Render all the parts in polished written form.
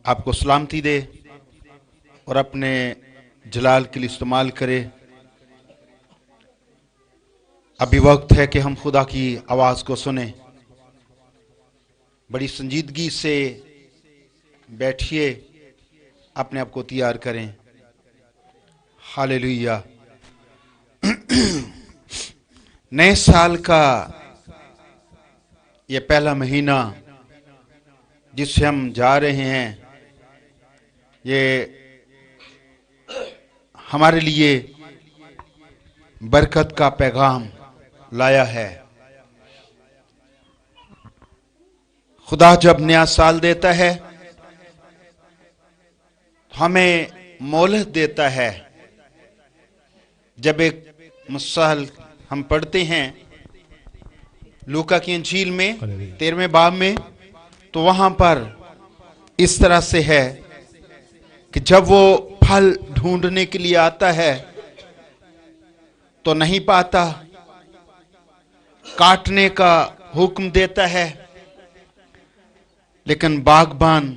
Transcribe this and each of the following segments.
آپ کو سلامتی دے اور اپنے جلال کے لیے استعمال کرے۔ ابھی وقت ہے کہ ہم خدا کی آواز کو سنیں۔ بڑی سنجیدگی سے بیٹھیے، اپنے آپ کو تیار کریں۔ ہاللیلویہ۔ نئے سال کا یہ پہلا مہینہ جس سے ہم جا رہے ہیں، یہ ہمارے لیے برکت کا پیغام لایا ہے۔ خدا جب نیا سال دیتا ہے ہمیں مہلت دیتا ہے۔ جب ایک مثال ہم پڑھتے ہیں لوکا کی انجیل میں 13ویں باب میں، تو وہاں پر اس طرح سے ہے کہ جب وہ پھل ڈھونڈنے کے لیے آتا ہے تو نہیں پاتا، کاٹنے کا حکم دیتا ہے، لیکن باغبان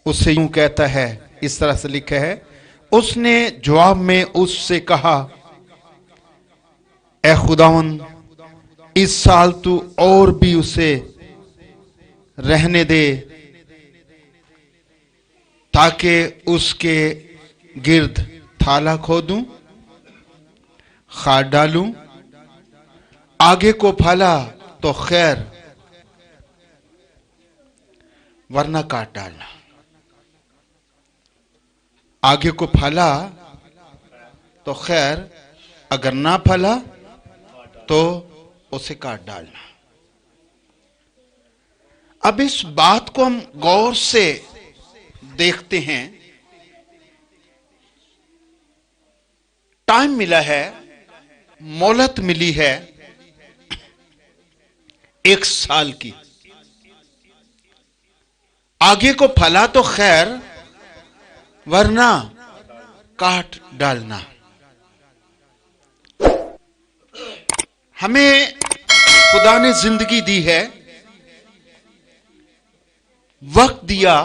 اس سے یوں کہتا ہے، اس طرح سے لکھا ہے، اس نے جواب میں اس سے کہا، اے خداوند، اس سال تو اور بھی اسے رہنے دے تاکہ اس کے گرد تھالا کھودوں، کھاد ڈالوں، آگے کو پھلا تو خیر ورنہ کاٹ ڈالنا۔ آگے کو پھلا تو خیر، اگر نہ پھلا تو اسے کاٹ ڈالنا۔ اب اس بات کو ہم غور سے دیکھتے ہیں۔ ٹائم ملا ہے، مہلت ملی ہے 1 سال کی۔ آگے کو پھلا تو خیر ورنہ کاٹ ڈالنا۔ ہمیں خدا نے زندگی دی ہے، وقت دیا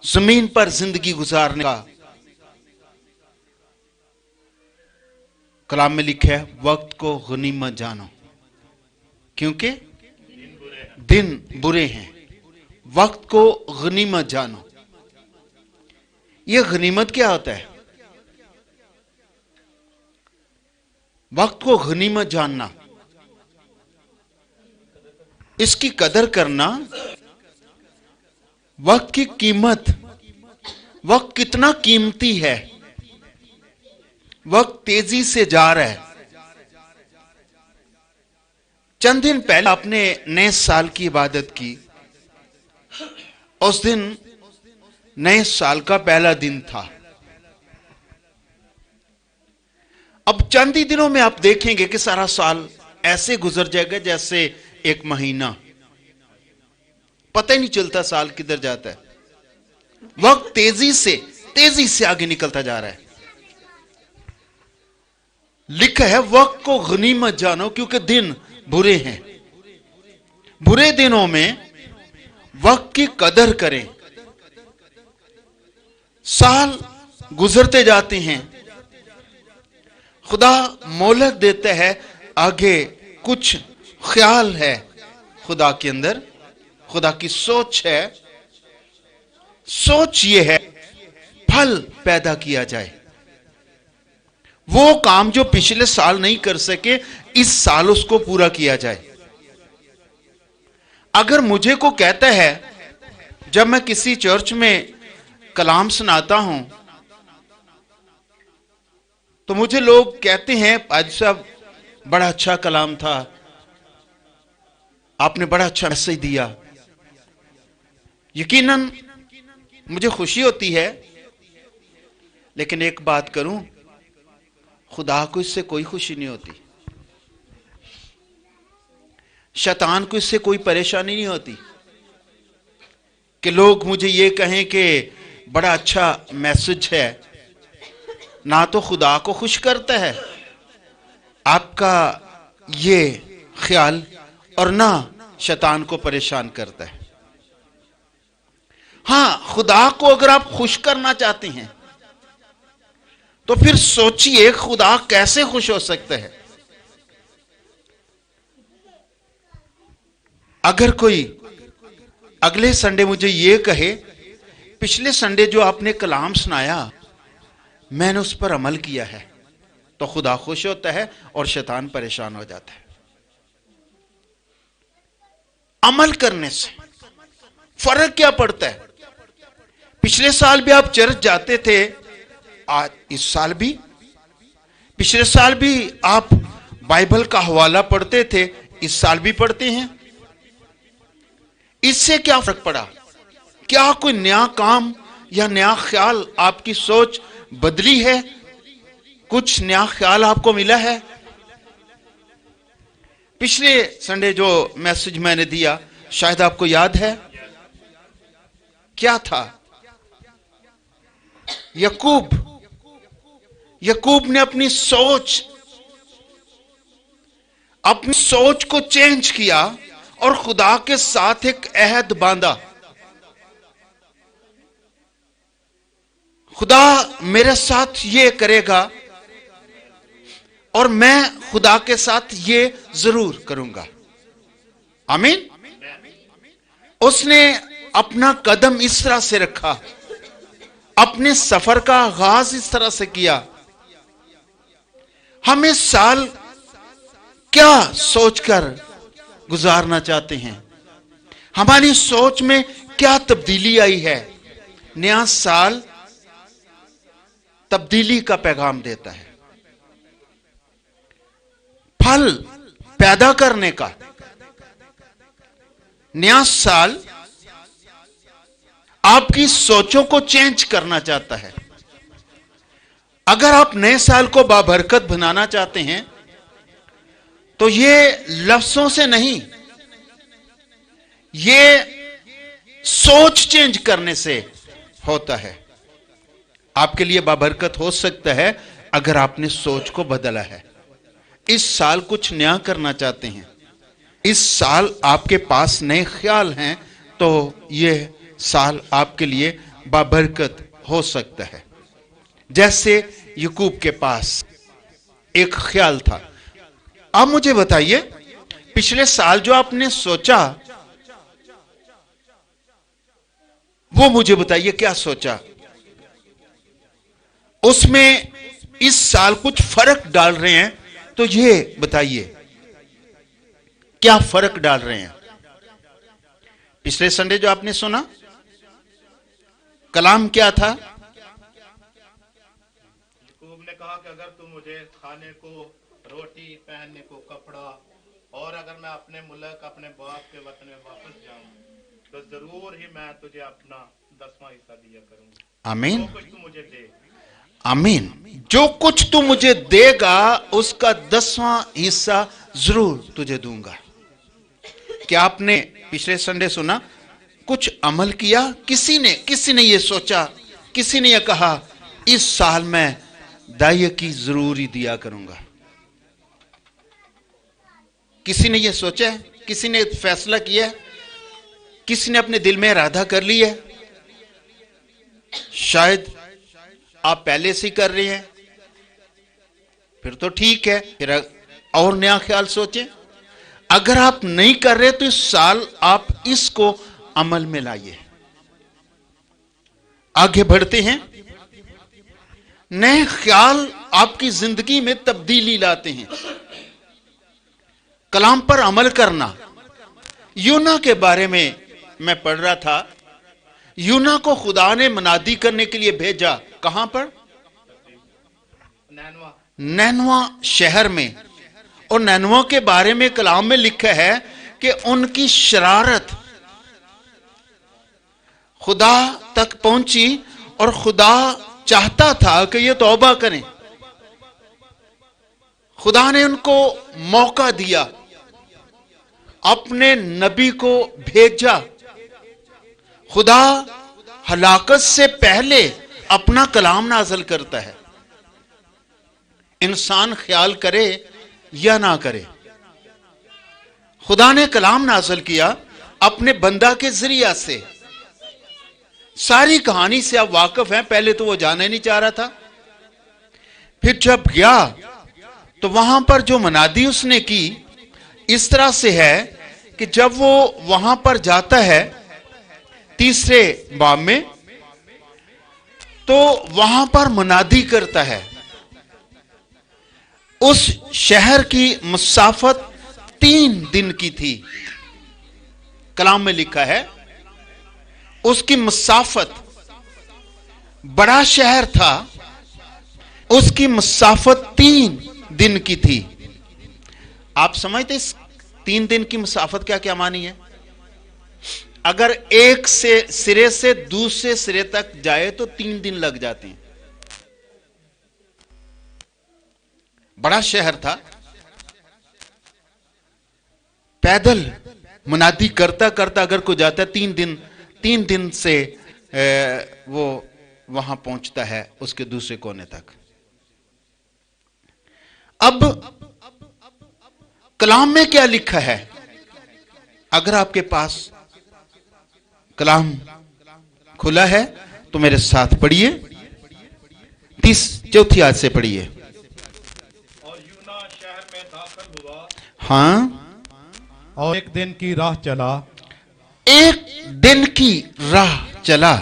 زمین پر زندگی گزارنے کا۔ کلام میں لکھا ہے، وقت کو غنیمت جانو کیونکہ دن برے ہیں۔ وقت کو غنیمت جانو۔ یہ غنیمت کیا ہوتا ہے؟ وقت کو غنیمت جاننا، اس کی قدر کرنا، وقت کی قیمت، وقت کتنا قیمتی ہے۔ وقت تیزی سے جا رہا ہے۔ چند دن پہلے آپ نے نئے سال کی عبادت کی۔ اس دن نئے سال کا پہلا دن تھا۔ اب چند ہی دنوں میں آپ دیکھیں گے کہ سارا سال ایسے گزر جائے گا جیسے ایک مہینہ، پتہ ہی نہیں چلتا سال کدھر جاتا ہے۔ وقت تیزی سے آگے نکلتا جا رہا ہے۔ لکھا ہے، وقت کو غنیمت جانو کیونکہ دن برے ہیں۔ برے دنوں میں وقت کی قدر کریں۔ سال گزرتے جاتے ہیں، خدا مہلت دیتا ہے، آگے کچھ خیال ہے خدا کے اندر، خدا کی سوچ ہے۔ سوچ یہ ہے پھل پیدا کیا جائے۔ وہ کام جو پچھلے سال نہیں کر سکے، اس سال اس کو پورا کیا جائے۔ اگر مجھے کو کہتا ہے، جب میں کسی چرچ میں کلام سناتا ہوں تو مجھے لوگ کہتے ہیں، پادری صاحب بڑا اچھا کلام تھا، آپ نے بڑا اچھا میسج دیا۔ یقیناً مجھے خوشی ہوتی ہے، لیکن ایک بات کروں، خدا کو اس سے کوئی خوشی نہیں ہوتی، شیطان کو اس سے کوئی پریشانی نہیں ہوتی کہ لوگ مجھے یہ کہیں کہ بڑا اچھا میسج ہے۔ نہ تو خدا کو خوش کرتا ہے آپ کا یہ خیال، اور نہ شیطان کو پریشان کرتا ہے۔ ہاں، خدا کو اگر آپ خوش کرنا چاہتے ہیں تو پھر سوچئے خدا کیسے خوش ہو سکتا ہے. اگر کوئی اگلے سنڈے مجھے یہ کہے پچھلے سنڈے جو آپ نے کلام سنایا میں نے اس پر عمل کیا ہے، تو خدا خوش ہوتا ہے اور شیطان پریشان ہو جاتا ہے. عمل کرنے سے فرق کیا پڑتا ہے؟ پچھلے سال بھی آپ چرچ جاتے تھے، آج اس سال بھی، پچھلے سال بھی آپ بائبل کا حوالہ پڑھتے تھے، اس سال بھی پڑھتے ہیں. اس سے کیا فرق پڑا؟ کیا کوئی نیا کام یا نیا خیال آپ کی سوچ بدلی ہے؟ کچھ نیا خیال آپ کو ملا ہے؟ پچھلے سنڈے جو میسج میں نے دیا شاید آپ کو یاد ہے، کیا تھا؟ یعقوب نے اپنی سوچ کو چینج کیا اور خدا کے ساتھ ایک عہد باندھا. خدا میرے ساتھ یہ کرے گا اور میں خدا کے ساتھ یہ ضرور کروں گا. آمین. اس نے اپنا قدم اس طرح سے رکھا، اپنے سفر کا آغاز اس طرح سے کیا. ہم اس سال کیا سوچ کر گزارنا چاہتے ہیں؟ ہماری سوچ میں کیا تبدیلی آئی ہے؟ نیا سال تبدیلی کا پیغام دیتا ہے، پھل پیدا کرنے کا. نیا سال آپ کی سوچوں کو چینج کرنا چاہتا ہے. اگر آپ نئے سال کو بابرکت بنانا چاہتے ہیں تو یہ لفظوں سے نہیں، یہ سوچ چینج کرنے سے ہوتا ہے. آپ کے لیے بابرکت ہو سکتا ہے اگر آپ نے سوچ کو بدلا ہے. اس سال کچھ نیا کرنا چاہتے ہیں، اس سال آپ کے پاس نئے خیال ہیں، تو یہ سال آپ کے لیے بابرکت ہو سکتا ہے. جیسے یعقوب کے پاس ایک خیال تھا. اب مجھے بتائیے پچھلے سال جو آپ نے سوچا وہ مجھے بتائیے کیا سوچا؟ اس میں اس سال کچھ فرق ڈال رہے ہیں تو یہ بتائیے کیا فرق ڈال رہے ہیں؟ پچھلے سنڈے جو آپ نے سنا کلام کیا تھا؟ یعقوب نے کہا کہ اگر تم مجھے کھانے کو روٹی، پہننے کو کپڑا، اور اگر میں اپنے ملک، اپنے باپ کے وطن میں واپس جاؤں تو ضرور ہی میں تجھے اپنا 10واں حصہ دیا کروں گا. آمین. جو کچھ تو مجھے دے. آمین. جو کچھ تو مجھے دے گا اس کا 10واں حصہ ضرور تجھے دوں گا. کیا آپ نے پچھلے سنڈے سنا؟ کچھ عمل کیا؟ کسی نے یہ سوچا، کسی نے یہ کہا اس سال میں دائیں کی ضروری دیا کروں گا؟ کسی نے یہ سوچا ہے؟ کسی نے فیصلہ کیا ہے؟ کسی نے اپنے دل میں ارادہ کر لی ہے؟ شاید آپ پہلے سے کر رہے ہیں، پھر تو ٹھیک ہے، پھر اور نیا خیال سوچیں. اگر آپ نہیں کر رہے تو اس سال آپ اس کو عمل میں لائیے. آگے بڑھتے ہیں. نئے خیال آپ کی زندگی میں تبدیلی لاتے ہیں. کلام پر عمل کرنا. یونا کے بارے میں پڑھ رہا تھا. یونا کو خدا نے منادی کرنے کے لیے بھیجا. کہاں پر؟ نینوا شہر میں. اور نینوا کے بارے میں کلام میں لکھا ہے کہ ان کی شرارت خدا تک پہنچی اور خدا چاہتا تھا کہ یہ توبہ کریں. خدا نے ان کو موقع دیا، اپنے نبی کو بھیجا. خدا ہلاکت سے پہلے اپنا کلام نازل کرتا ہے، انسان خیال کرے یا نہ کرے. خدا نے کلام نازل کیا اپنے بندہ کے ذریعہ سے. सारी कहानी से आप वाकिफ हैं, पहले तो वो जाना ही नहीं चाह रहा था। फिर जब गया तो वहां पर जो मनादी उसने की इस तरह से है कि जब वो वहां पर जाता है तीसरे बाब में, तो वहां पर मनादी करता है। उस शहर की मुसाफत 3 दिन की थी। कलाम में लिखा है उसकी मुसाफत, बड़ा शहर था, उसकी मुसाफत 3 दिन की थी। आप समझते इस 3 दिन की मुसाफत क्या क्या मानी है? अगर एक से सिरे से दूसरे सिरे तक जाए तो 3 दिन लग जाते हैं। बड़ा शहर था, पैदल मुनादी करता करता अगर कोई जाता है 3 दिन से वो वहां पहुंचता है उसके दूसरे कोने तक। अब कलाम में क्या लिखा है? अगर आपके पास कलाम खुला है तो मेरे साथ पढ़िए, 34 आयत से पढ़िए। और यूना शहर में दाखिल हुआ, हाँ, और एक दिन की राह चला, एक दिन की राह चला,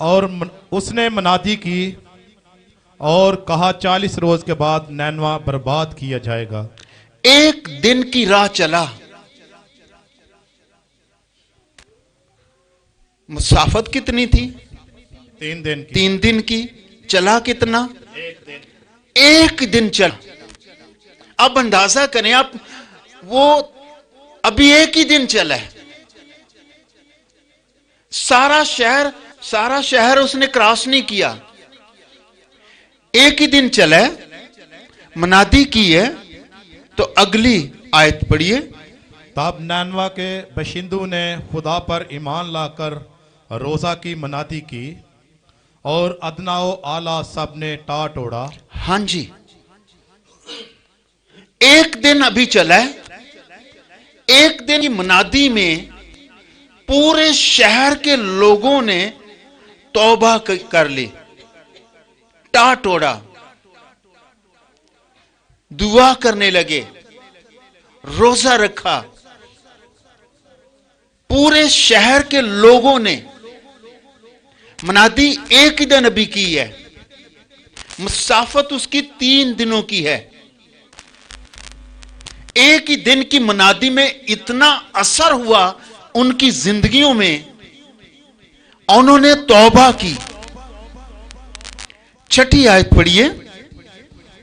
और उसने मनादी की और कहा 40 रोज के बाद नैनवा बर्बाद किया जाएगा। एक दिन की राह चला। मुसाफत कितनी थी? 3 दिन की। 3 दिन की। चला कितना? एक दिन चला। अब अंदाजा करें आप, वो अभी एक ही दिन चला है। सारा शहर उसने क्रॉस नहीं किया, एक ही दिन चला है, मनादी की है। तो अगली आयत पढ़िए। तब नैनवा के बशिंदू ने खुदा पर ईमान लाकर रोजा की मनादी की और अदनाओ आला सब ने टाट ओढ़ा। हां जी, एक दिन अभी चला है। एक दिन की मनादी में पूरे शहर के लोगों ने तौबा कर ली, टाट ओढ़ा, दुआ करने लगे, रोजा रखा। पूरे शहर के लोगों ने मनादी एक ही दिन अभी की है। मुसाफत उसकी 3 दिनों की है। एक ही दिन की मनादी में इतना असर हुआ उनकी जिंदगियों में, उन्होंने तौबा की। 6 आयत पढ़िए।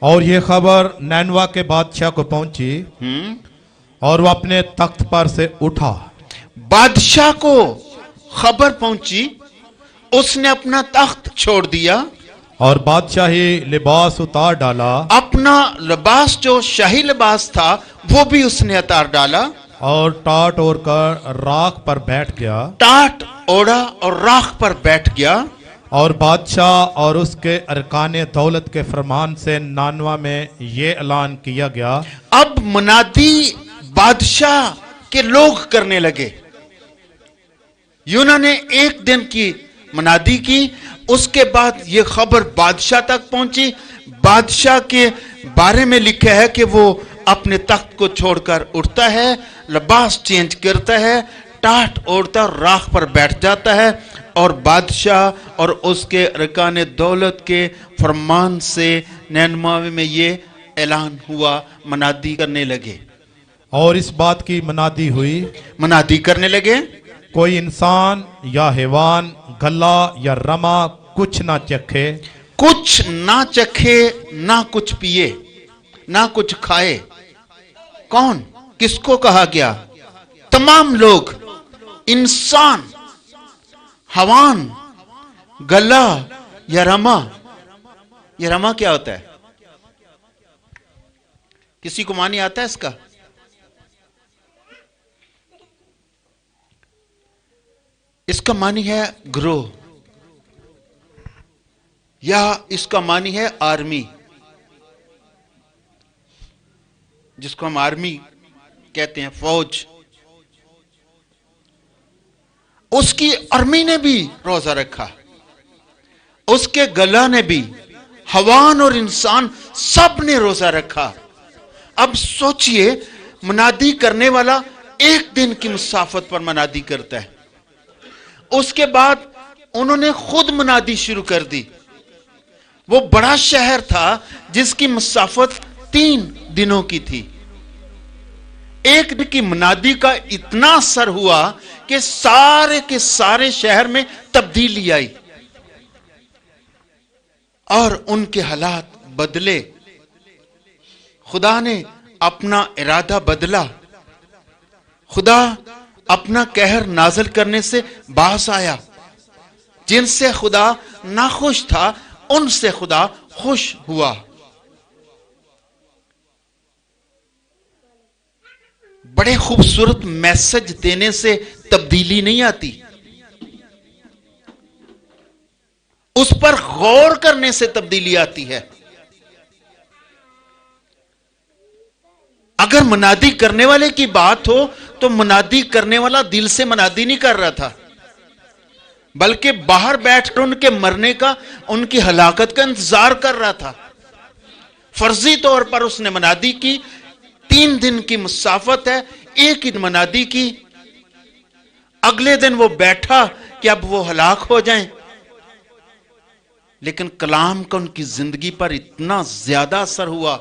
और ये खबर नैनवा के बादशाह को पहुंची और वो अपने तख्त पर से उठा। बादशाह को खबर पहुंची, उसने अपना तख्त छोड़ दिया और बादशाही लिबास उतार डाला, अपना लिबास जो शाही लिबास था वो भी उसने उतार डाला और टाट ओढ़ कर राख पर बैठ गया। टाट ओढ़ा और राख पर बैठ गया। और बादशाह और उसके अरकाने दौलत के फरमान से नानवा में ये ऐलान किया गया। अब मनादी बादशाह के लोग करने लगे। यूना ने एक दिन की मनादी की, उसके बाद ये खबर बादशाह तक पहुंची। बादशाह के बारे में लिखा है कि वो अपने तख्त को छोड़कर उठता है, लिबास चेंज करता है, टाट ओढ़ता राख पर बैठ जाता है और बादशाह और उसके अरकाने दौलत के फरमान से नैनवा में ये ऐलान हुआ, मनादी करने लगे। और इस बात की मनादी हुई, मनादी करने लगे, कोई इंसान या हैवान गला या रमा कुछ ना चखे, कुछ ना चखे, ना कुछ पिए, ना कुछ खाए। कौन? किसको कहा गया? तमाम लोग, इंसान, हवान, गला या रमा। ये रमा क्या होता है? किसी को मानी आता है इसका? इसका मानी है ग्रोह, या इसका मानी है आर्मी, जिसको हम आर्मी कहते हैं, फौज। اس کی ارمی نے بھی روزہ رکھا, اس کے گلا نے بھی, حیوان اور انسان سب نے روزہ رکھا. اب سوچئے, منادی کرنے والا ایک دن کی مسافت پر منادی کرتا ہے, اس کے بعد انہوں نے خود منادی شروع کر دی. وہ بڑا شہر تھا جس کی مسافت 3 دنوں کی تھی. ایک دن کی منادی کا اتنا اثر ہوا کہ سارے کے سارے شہر میں تبدیلی آئی اور ان کے حالات بدلے. خدا نے اپنا ارادہ بدلا, خدا اپنا قہر نازل کرنے سے باز آیا. جن سے خدا ناخوش تھا ان سے خدا خوش ہوا. بڑے خوبصورت میسج دینے سے تبدیلی نہیں آتی, اس پر غور کرنے سے تبدیلی آتی ہے. اگر منادی کرنے والے کی بات ہو تو منادی کرنے والا دل سے منادی نہیں کر رہا تھا, بلکہ باہر بیٹھ کر ان کے مرنے کا, ان کی ہلاکت کا انتظار کر رہا تھا. فرضی طور پر اس نے منادی کی, 3 دن کی مسافت ہے, ایک ہی منادی کی. اگلے دن وہ بیٹھا کہ اب وہ ہلاک ہو جائیں, لیکن کلام کا ان کی زندگی پر اتنا زیادہ اثر ہوا,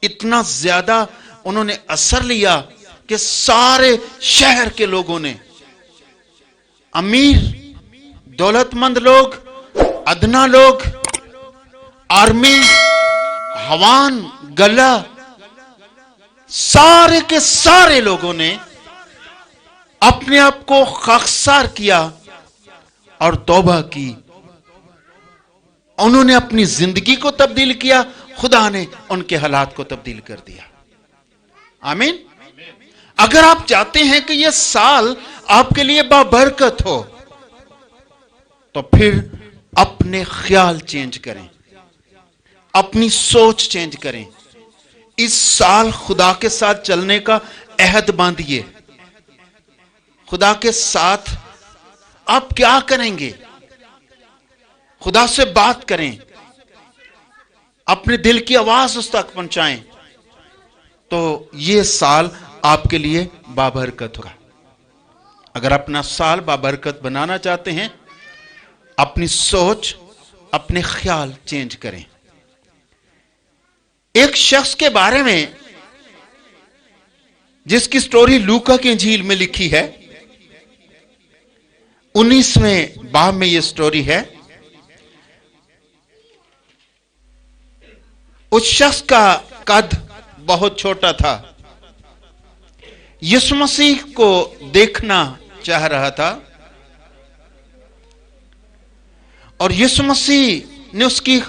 اتنا زیادہ انہوں نے اثر لیا کہ سارے شہر کے لوگوں نے, امیر, دولت مند لوگ, ادنا لوگ, آرمی, حیوان, گلا, سارے کے سارے لوگوں نے اپنے آپ کو خاکسار کیا اور توبہ کی. انہوں نے اپنی زندگی کو تبدیل کیا, خدا نے ان کے حالات کو تبدیل کر دیا. آمین. اگر آپ چاہتے ہیں کہ یہ سال آپ کے لیے بابرکت ہو تو پھر اپنے خیال چینج کریں, اپنی سوچ چینج کریں. اس سال خدا کے ساتھ چلنے کا عہد باندھیے. خدا کے ساتھ آپ کیا کریں گے؟ خدا سے بات کریں, اپنے دل کی آواز اس تک پہنچائیں, تو یہ سال آپ کے لیے بابرکت ہوگا. اگر اپنا سال بابرکت بنانا چاہتے ہیں, اپنی سوچ, اپنے خیال چینج کریں. ایک شخص کے بارے میں جس کی سٹوری لوکا کی انجیل میں لکھی ہے, 19ویں باب میں یہ سٹوری ہے. اس شخص کا قد بہت چھوٹا تھا, یسوع مسیح کو دیکھنا چاہ رہا تھا, اور یسوع مسیح نے اس کی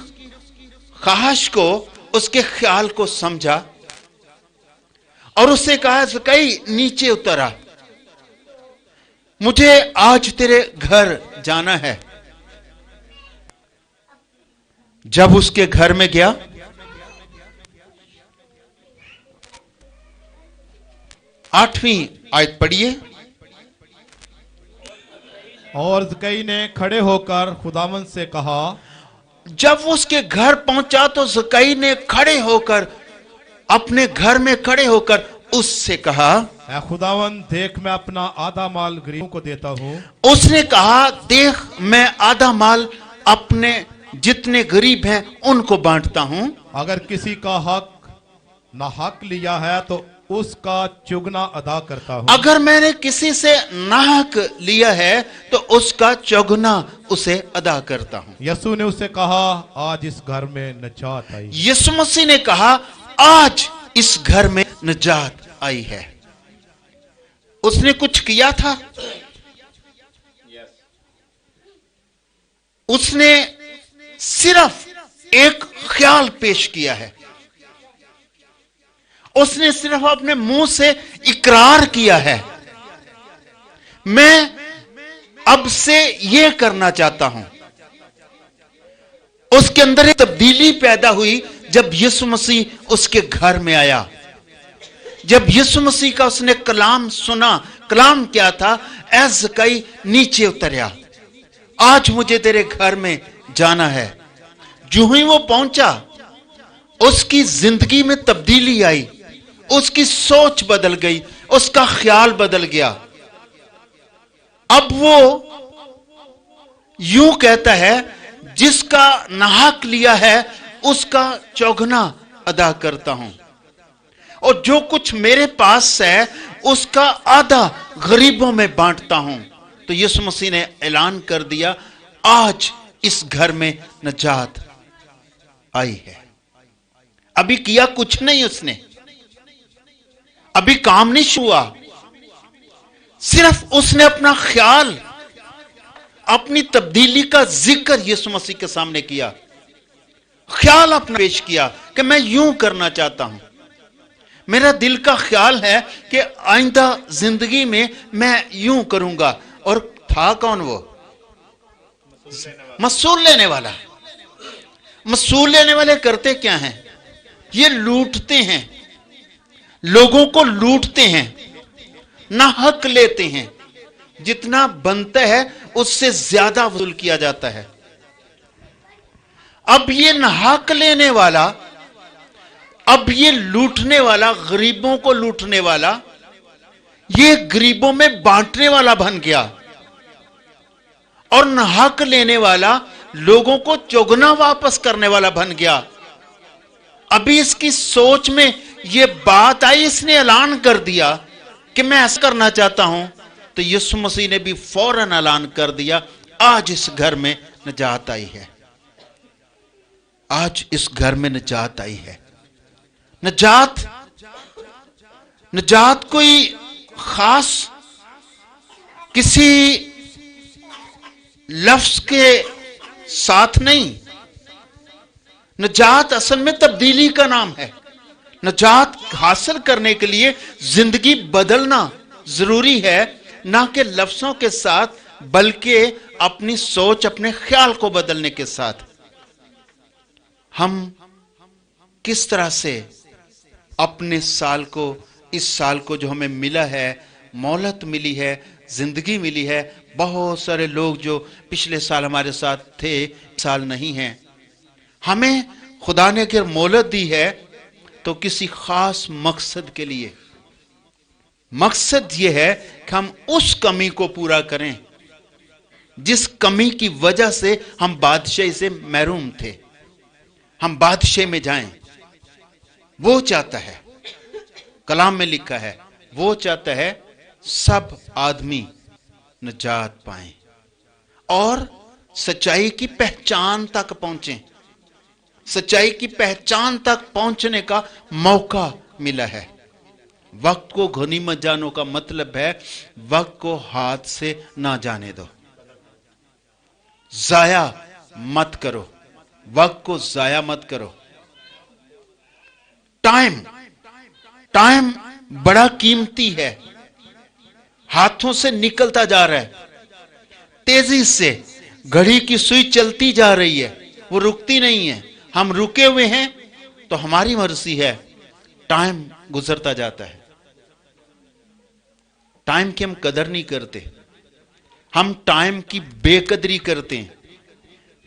خواہش کو, اس کے خیال کو سمجھا اور اس سے کہا, زکئی نیچے اترا, مجھے آج تیرے گھر جانا ہے. جب اس کے گھر میں گیا, 8ویں آیت پڑھیے. اور زکئی نے کھڑے ہو کر خداوند سے کہا. جب اس کے گھر پہنچا تو زکئی نے کھڑے ہو کر, اپنے گھر میں کھڑے ہو کر اس سے کہا, اے خداوند دیکھ میں اپنا آدھا مال غریبوں کو دیتا ہوں. اس نے کہا, دیکھ میں آدھا مال اپنے جتنے غریب ہیں ان کو بانٹتا ہوں. اگر کسی کا حق نہ حق لیا ہے تو اس کا چگنا ادا کرتا ہوں. اگر میں نے کسی سے ناحق لیا ہے تو اس کا چگنا اسے ادا کرتا ہوں. یسوع نے اسے کہا, آج اس گھر میں نجات آئی. یسوع مسیح نے کہا, آج اس گھر میں نجات آئی ہے. اس نے کچھ کیا تھا؟ اس نے صرف ایک خیال پیش کیا ہے. اس نے صرف اپنے منہ سے اقرار کیا ہے, میں اب سے یہ کرنا چاہتا ہوں. اس کے اندر ایک تبدیلی پیدا ہوئی جب یسوع مسیح اس کے گھر میں آیا. جب یسوع مسیح کا اس نے کلام سنا. کلام کیا تھا؟ ऐ ज़कई नीचे उतरिया, आज मुझे तेरे घर में जाना है। जो ही वो पहुंचा, उसकी जिंदगी में तब्दीली आई, उसकी सोच बदल गई, उसका ख्याल बदल गया। अब वो यूं कहता है, जिसका नाहक लिया है उसका चौगुना अदा करता हूं, और जो कुछ मेरे पास है उसका आधा गरीबों में बांटता हूं। तो यीशु मसीह ने ऐलान कर दिया, आज इस घर में निजात आई है। अभी किया कुछ नहीं उसने, अभी काम नहीं हुआ, सिर्फ उसने अपना ख्याल, अपनी तब्दीली का जिक्र यीशु मसीह के सामने किया, ख्याल अपना पेश किया कि मैं यूं करना चाहता हूं, मेरा दिल का ख्याल है कि आइंदा जिंदगी में मैं यूं करूंगा। और था कौन वो? मसूल लेने वाला। मसूल लेने वाले करते क्या हैं? ये लूटते हैं, लोगों को लूटते हैं, ना हक लेते हैं, जितना बनता है उससे ज्यादा वसूल किया जाता है। अब ये नाहक लेने वाला, अब ये लूटने वाला, गरीबों को लूटने वाला, ये गरीबों में बांटने वाला बन गया, और नाहक लेने वाला लोगों को चौगुना वापस करने वाला बन गया। अभी इसकी सोच में ये बात आई, इसने ऐलान कर दिया कि मैं ऐसा करना चाहता हूं। तो यीशु मसीह ने भी फौरन ऐलान कर दिया, आज इस घर में निजात आई है, आज इस घर में निजात आई है। निजात, निजात कोई खास किसी लफ्ज के साथ नहीं, निजात असल में तब्दीली का नाम है। निजात हासिल करने के लिए जिंदगी बदलना जरूरी है, ना कि लफ्जों के साथ, बल्कि अपनी सोच, अपने ख्याल को बदलने के साथ। हम किस तरह से अपने साल को, इस साल को जो हमें मिला है, मोहलत मिली है, जिंदगी मिली है। बहुत सारे लोग जो पिछले साल हमारे साथ थे, साल नहीं हैं। हमें खुदा ने अगर मोहलत दी है तो किसी खास मकसद के लिए। मकसद यह है कि हम उस कमी को पूरा करें जिस कमी की वजह से हम बादशाही से महरूम थे, हम बादशाही में जाएं। वो चाहता है, कलाम में लिखा है, वो चाहता है सब आदमी निजात पाएं और सच्चाई की पहचान तक पहुंचें। सच्चाई की पहचान तक पहुंचने का मौका मिला है। वक्त को गनीमत जानो का मतलब है वक्त को हाथ से ना जाने दो, जाया मत करो, वक्त को जाया मत करो। टाइम, टाइम बड़ा कीमती है, हाथों से निकलता जा रहा है। तेजी से घड़ी की सुई चलती जा रही है, वो रुकती नहीं है। हम रुके हुए हैं तो हमारी मर्जी है, टाइम गुजरता जाता है। टाइम की हम कदर नहीं करते, हम टाइम की बेकदरी करते हैं।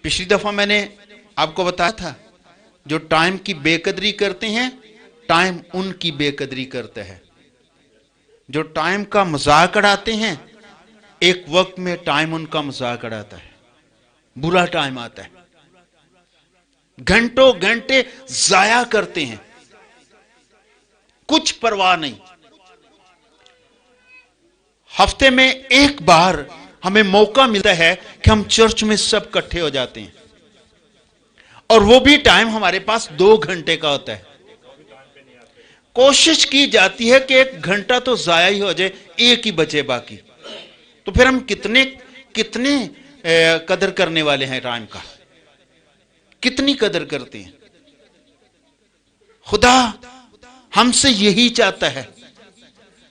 पिछली दफा मैंने आपको बताया था, जो टाइम की बेकदरी करते हैं, टाइम उनकी बेकदरी करता है। जो टाइम का मजाक उड़ाते हैं, एक वक्त में टाइम उनका मजाक उड़ाता है, बुरा टाइम आता है। घंटों घंटे जाया करते हैं, कुछ परवाह नहीं। हफ्ते में एक बार हमें मौका मिलता है कि हम चर्च में सब इकट्ठे हो जाते हैं, और वो भी टाइम हमारे पास 2 घंटे का होता है। कोशिश की जाती है कि 1 घंटा तो जाया ही हो जाए, 1 ही बचे बाकी। तो फिर हम कितने कितने कदर करने वाले हैं टाइम का, कितनी कदर करते हैं। खुदा हमसे यही चाहता है,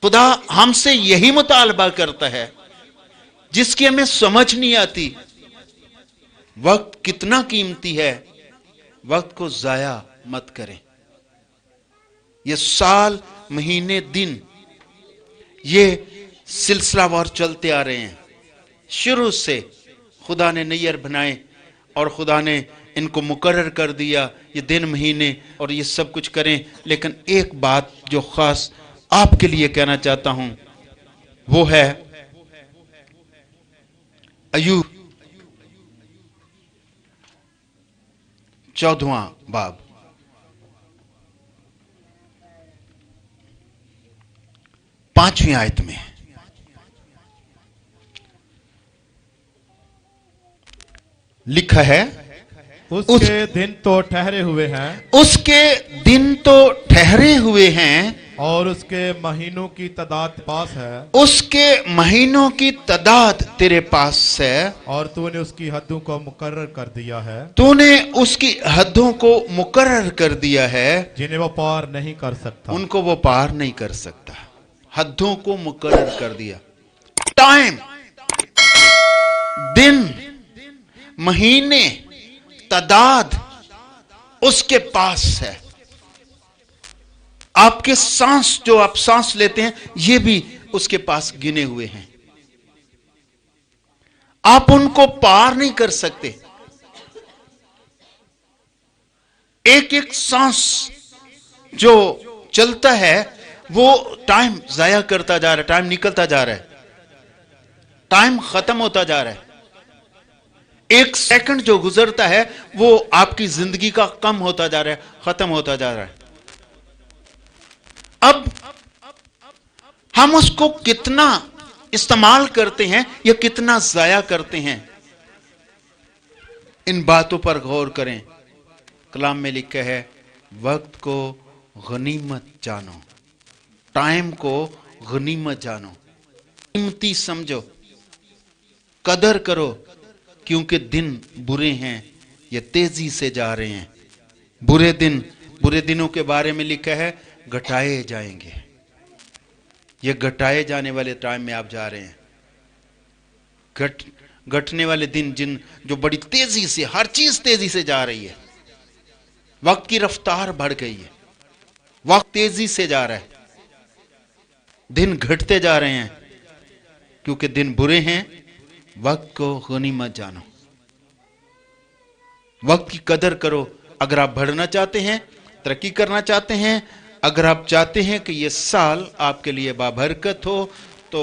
खुदा हमसे यही मुतालबा करता है, जिसकी हमें समझ नहीं आती। वक्त कितना कीमती है, वक्त को जाया मत करें। ये साल, महीने, दिन, ये सिलसिलावार चलते आ रहे हैं। शुरू से खुदा ने नैयर बनाए और खुदा ने इनको मुकर्रर कर दिया, ये दिन महीने और ये सब कुछ करें। लेकिन एक बात जो खास आपके लिए कहना चाहता हूं वो है अय्यूब 14वां बाब, पांचवीं आयत में लिखा है, उसके दिन तो ठहरे हुए हैं उसके दिन तो ठहरे हुए हैं और उसके महीनों की तादाद पास है, उसके महीनों की तादाद तेरे पास है और तूने उसकी हद्दों को मुकर्रर कर दिया है तूने उसकी हदों को मुकर्रर कर दिया है, जिन्हें वो पार नहीं कर सकता। उनको वो पार नहीं कर सकता। हदों को मुकर्रर कर दिया। टाइम, दिन, महीने, तादाद उसके पास है। आपके सांस जो आप सांस लेते हैं ये भी उसके पास गिने हुए हैं। आप उनको पार नहीं कर सकते। एक एक सांस जो चलता है वो टाइम जाया करता जा रहा है, टाइम निकलता जा रहा है, टाइम खत्म होता जा रहा है। एक सेकंड जो गुजरता है वो आपकी जिंदगी का कम होता जा रहा है, खत्म होता जा रहा है। अब हम उसको कितना इस्तेमाल करते हैं या कितना जाया करते हैं, इन बातों पर गौर करें। कलाम में लिखा है, वक्त को गनीमत जानो, टाइम को गनीमत जानो, कीमती समझो, कदर करो, क्योंकि दिन बुरे हैं, ये तेजी से जा रहे हैं। बुरे दिनों के बारे में लिखा है, घटाए जाएंगे। ये घटाए जाने वाले टाइम में आप जा रहे हैं। घटने वाले दिन जो बड़ी तेजी से, हर चीज तेजी से जा रही है। वक्त की रफ्तार बढ़ गई है, वक्त तेजी से जा रहा है, दिन घटते जा रहे हैं, क्योंकि दिन बुरे हैं। वक्त को गनीमत जानो, वक्त की कदर करो। अगर आप बढ़ना चाहते हैं, तरक्की करना चाहते हैं, अगर आप चाहते हैं कि ये साल आपके लिए बाबरकत हो, तो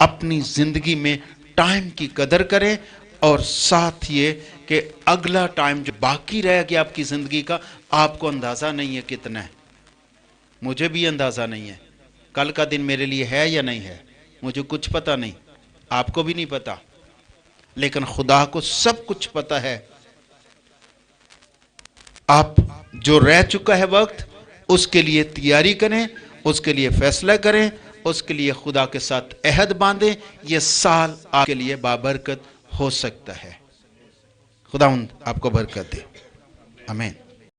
अपनी जिंदगी में टाइम की कदर करें। और साथ ये कि अगला टाइम जो बाकी रह गया आपकी जिंदगी का, आपको अंदाजा नहीं है कितना है। मुझे भी अंदाजा नहीं है कल का दिन मेरे लिए है या नहीं है, मुझे कुछ पता नहीं, आपको भी नहीं पता, लेकिन खुदा को सब कुछ पता है। आप जो रह चुका है वक्त, उसके लिए तैयारी करें, उसके लिए फैसला करें, उसके लिए खुदा के साथ अहद बांधें। यह साल आपके लिए बाबरकत हो सकता है। खुदावंद आपको बरकत दे। आमीन।